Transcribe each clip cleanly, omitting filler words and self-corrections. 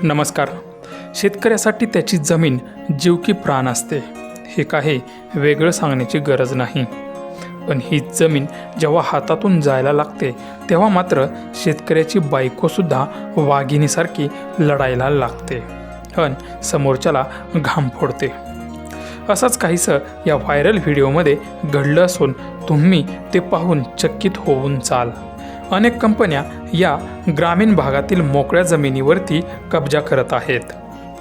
नमस्कार. शेतकऱ्यासाठी त्याची जमीन जीव की प्राण असते हे काही वेगळं सांगण्याची गरज नाही. पण ही जमीन जेव्हा हातातून जायला लागते तेव्हा मात्र शेतकऱ्याची बायकोसुद्धा वाघिणीसारखी लढायला लागते आणि समोरच्याला घाम फोडते. असंच काहीसं या व्हायरल व्हिडिओमध्ये घडलं असून तुम्ही ते पाहून चकित होऊन जाल. अनेक कंपन्या या ग्रामीण भागातील मोकळ्या जमिनीवरती कब्जा करत आहेत.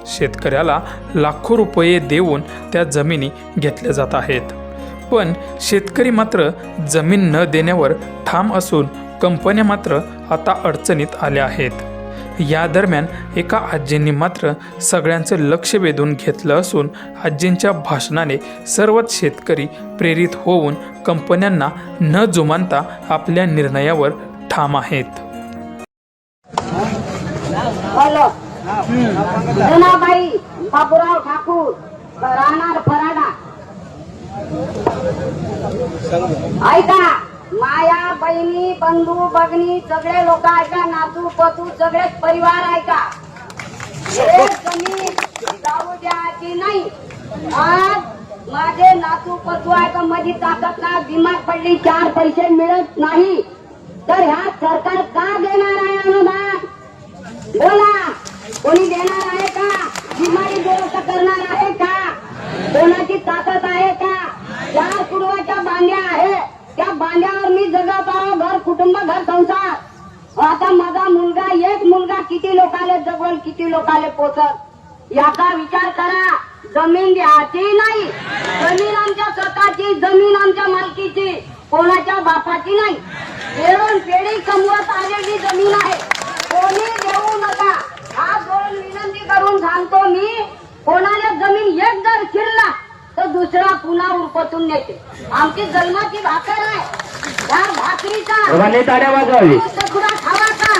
शेतकऱ्याला लाखो रुपये देऊन त्या जमिनी घेतल्या जात आहेत. पण शेतकरी मात्र जमीन न देण्यावर ठाम असून कंपन्या मात्र आता अडचणीत आल्या आहेत. या दरम्यान एका आजींनी मात्र सगळ्यांचं लक्ष वेधून घेतलं असून आजींच्या भाषणाने सर्वच शेतकरी प्रेरित होऊन कंपन्यांना न जुमानता आपल्या निर्णयावर ठाम आहेत. हॅलो, जनाबाई बाबूराव ठाकूर, राहणार फराडा. ऐका, माया बहिणी बंधू भगिनी सगळे लोक ऐका, नातू पतू सगळेच परिवार ऐका. हे जमीन जाऊ द्यायची नाही. आज माझे नातू पतू ऐका, माझी ताकद ना दिमाग पडली, 4 पैसे मिळत नाही तर ह्या सरकार का देणार आहे अनुदान? बोला, कोणी देणार आहे का? बिमारी दुरुस्त करणार आहे का? कोणाची ताकद आहे का? 4 कुटुंबाच्या बांध्या आहे, त्या बांध्यावर मी जगत आहो, घर कुटुंब घर संसार. आता माझा मुलगा, एक मुलगा किती लोकाले जगवल, किती लोकाले पोचल, याचा विचार करा. जमीन द्यायची नाही. जमीन आमच्या स्वतःची, जमीन आमच्या मालकीची, कोणाच्या बापाची नाही. पेढून पेढी कमवत आलेली जमीन आहे, कोणी देऊ नका. हा 2 विनंती करून सांगतो मी. कोणाला जमीन एक जर शिरला तर दुसरा पुन्हा उरपतून नेते. आमची जन्माची भाकर आहे, त्या भाकरीचा तुकडा खावाचा,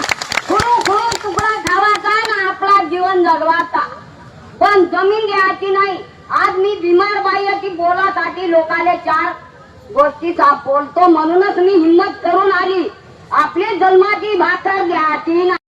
खुडून तुकडा खावाचा ना आपला जीवन जगवाचा. पण जमीन द्यायची नाही. आज मी बिमार बाई की बोलासाठी लोकाले 4 गोष्टी बोलतो, म्हणूनच मी हिम्मत करून आली. आपली जन्माची भाकर द्यायची नाही.